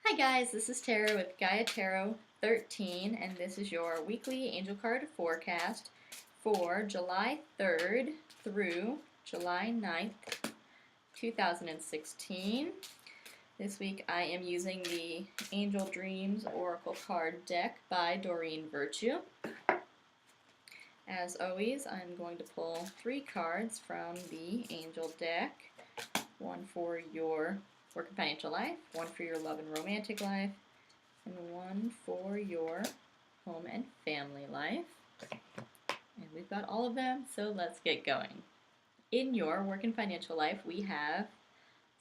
Hi guys, this is Tara with Gaia Tarot 13, and this is your weekly angel card forecast for July 3rd through July 9th, 2016. This week I am using the Angel Dreams Oracle card deck by Doreen Virtue. As always, I'm going to pull 3 cards from the Angel deck. One for your work and financial life, one for your love and romantic life, and one for your home and family life. And we've got all of them, so let's get going. In your work and financial life, we have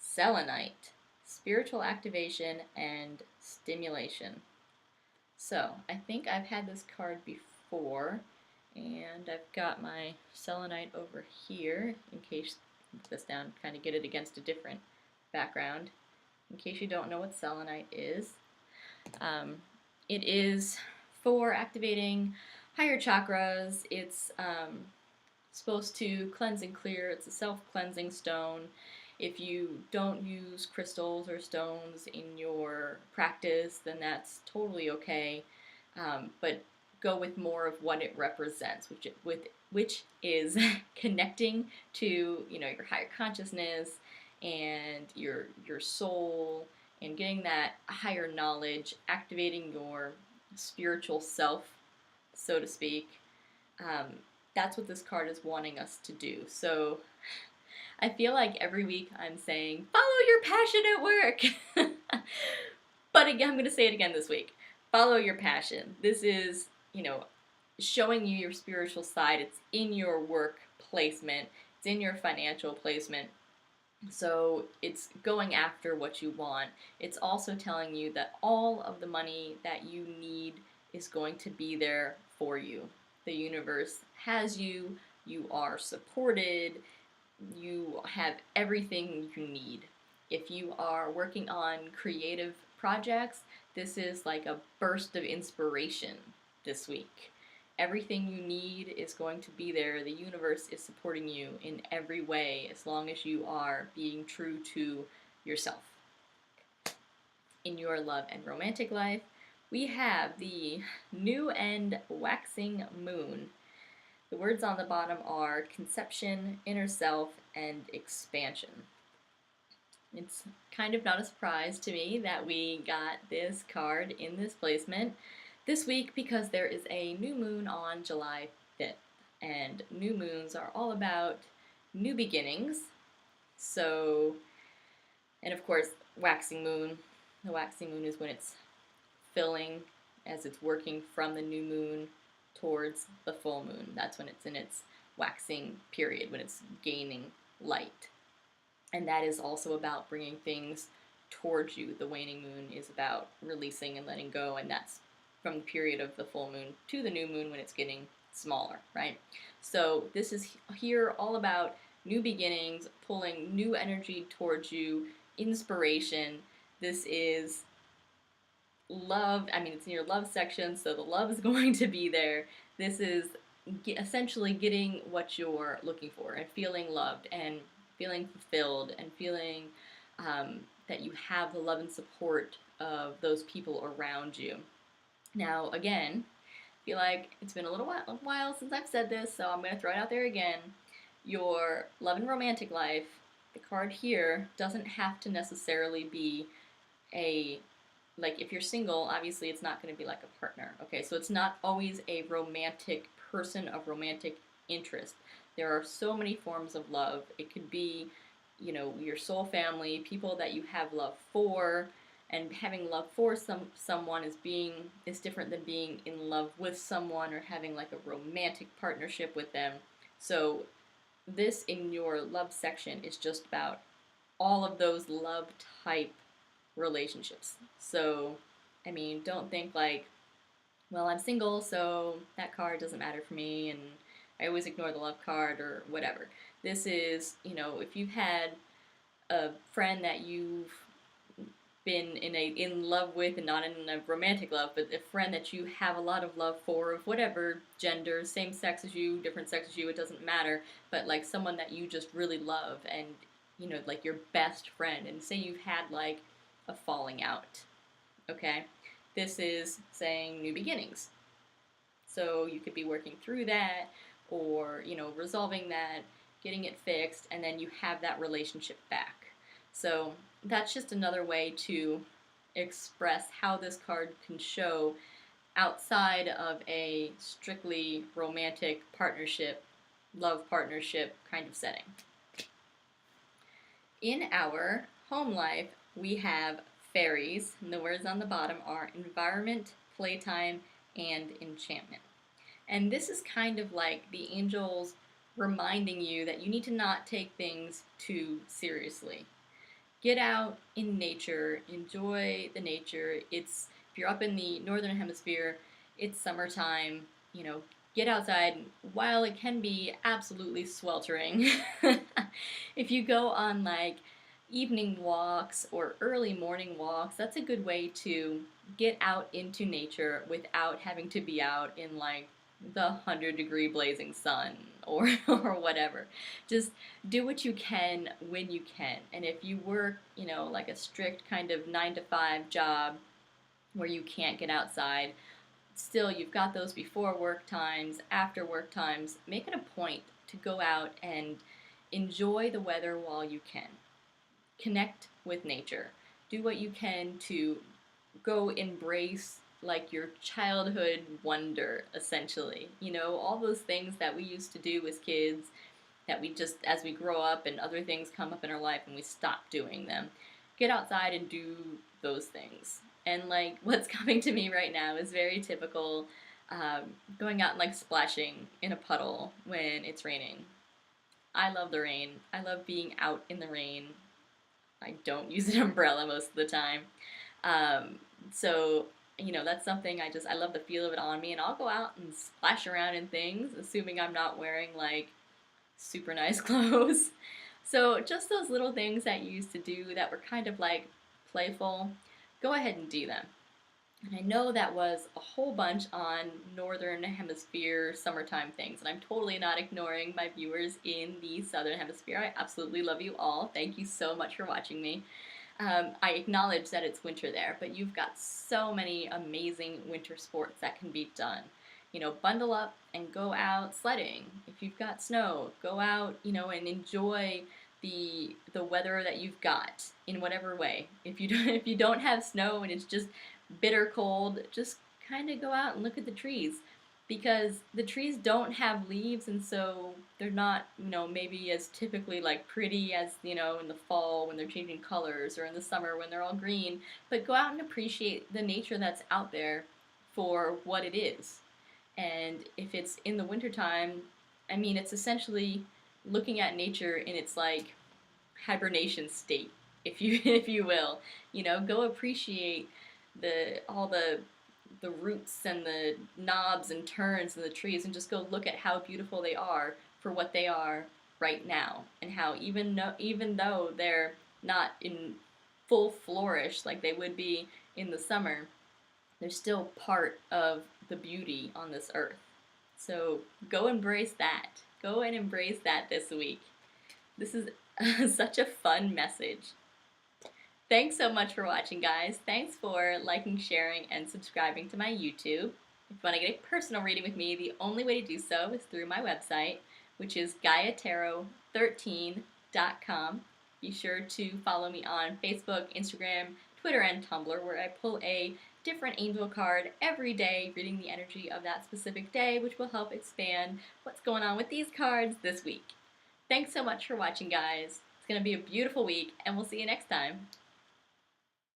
Selenite, spiritual activation and stimulation. So, I think I've had this card before, and I've got my Selenite over here in case put this down, kind of get it against a different background. In case you don't know what selenite is, it is for activating higher chakras. It's supposed to cleanse and clear. It's a self-cleansing stone. If you don't use crystals or stones in your practice, then that's totally okay. But go with more of what it represents, which is connecting to your higher consciousness and your soul, and getting that higher knowledge, activating your spiritual self, so to speak. That's what this card is wanting us to do. So I feel like every week I'm saying, follow your passion at work. But again, I'm going to say it again this week. Follow your passion. This is, showing you your spiritual side. It's in your work placement. It's in your financial placement. So it's going after what you want. It's also telling you that all of the money that you need is going to be there for you. The universe has you. You are supported. You have everything you need. If you are working on creative projects, this is like a burst of inspiration this week. Everything you need is going to be there. The universe is supporting you in every way as long as you are being true to yourself. In your love and romantic life, we have the new and waxing moon. The words on the bottom are conception, inner self, and expansion. It's kind of not a surprise to me that we got this card in this placement this week because there is a new moon on July 5th, and new moons are all about new beginnings. So, and of course, waxing moon. The waxing moon is when it's filling as it's working from the new moon towards the full moon. That's when it's in its waxing period, when it's gaining light. And that is also about bringing things towards you. The waning moon is about releasing and letting go, and that's from the period of the full moon to the new moon when it's getting smaller, right? So this is here all about new beginnings, pulling new energy towards you, inspiration. This is love. I mean, it's in your love section, so the love is going to be there. This is essentially getting what you're looking for and feeling loved and feeling fulfilled and feeling that you have the love and support of those people around you. Now, again, I feel like it's been a while since I've said this, so I'm going to throw it out there again. Your love and romantic life, the card here, doesn't have to necessarily be like if you're single, obviously it's not going to be like a partner, okay? So it's not always a romantic person of romantic interest. There are so many forms of love. It could be, your soul family, people that you have love for, and having love for someone is different than being in love with someone or having like a romantic partnership with them. So this in your love section is just about all of those love type relationships. So, I mean, don't think like, well, I'm single, so that card doesn't matter for me, and I always ignore the love card or whatever. This is, if you've had a friend that you've been in love with, and not in a romantic love, but a friend that you have a lot of love for, of whatever gender, same sex as you, different sex as you, it doesn't matter, but like someone that you just really love, and like your best friend, and say you've had like a falling out, okay? This is saying new beginnings. So you could be working through that or, resolving that, getting it fixed, and then you have that relationship back. So that's just another way to express how this card can show outside of a strictly romantic partnership, love partnership kind of setting. In our home life, we have fairies, and the words on the bottom are environment, playtime, and enchantment. And this is kind of like the angels reminding you that you need to not take things too seriously. Get out in nature, enjoy the nature. If you're up in the northern hemisphere, it's summertime, get outside while it can be absolutely sweltering. If you go on like evening walks or early morning walks, that's a good way to get out into nature without having to be out in like the 100-degree blazing sun or or whatever. Just do what you can when you can. And if you work, like a strict kind of 9 to 5 job where you can't get outside, still you've got those before work times, after work times. Make it a point to go out and enjoy the weather while you can. Connect with nature. Do what you can to go embrace like your childhood wonder, essentially. All those things that we used to do as kids that we just, as we grow up and other things come up in our life and we stop doing them. Get outside and do those things. And like what's coming to me right now is very typical, going out and like splashing in a puddle when it's raining. I love the rain. I love being out in the rain. I don't use an umbrella most of the time. Um, so, that's something I love the feel of it on me, and I'll go out and splash around in things, assuming I'm not wearing like super nice clothes. So, just those little things that you used to do that were kind of like playful, go ahead and do them. And I know that was a whole bunch on Northern Hemisphere summertime things, and I'm totally not ignoring my viewers in the Southern Hemisphere. I absolutely love you all. Thank you so much for watching me. I acknowledge that it's winter there, but you've got so many amazing winter sports that can be done. Bundle up and go out sledding. If you've got snow, go out, and enjoy the weather that you've got in whatever way. If you don't have snow and it's just bitter cold, just kind of go out and look at the trees, because the trees don't have leaves, and so they're not, maybe as typically like pretty as, in the fall when they're changing colors, or in the summer when they're all green. But go out and appreciate the nature that's out there for what it is. And if it's in the wintertime, it's essentially looking at nature in its like hibernation state, if you if you will. Go appreciate all the roots and the knobs and turns in the trees, and just go look at how beautiful they are for what they are right now, and how even though they're not in full flourish like they would be in the summer, they're still part of the beauty on this earth. So go embrace that. Go and embrace that this week. This is such a fun message. Thanks so much for watching, guys. Thanks for liking, sharing, and subscribing to my YouTube. If you want to get a personal reading with me, the only way to do so is through my website, which is GaiaTarot13.com. Be sure to follow me on Facebook, Instagram, Twitter, and Tumblr, where I pull a different angel card every day, reading the energy of that specific day, which will help expand what's going on with these cards this week. Thanks so much for watching, guys. It's going to be a beautiful week, and we'll see you next time.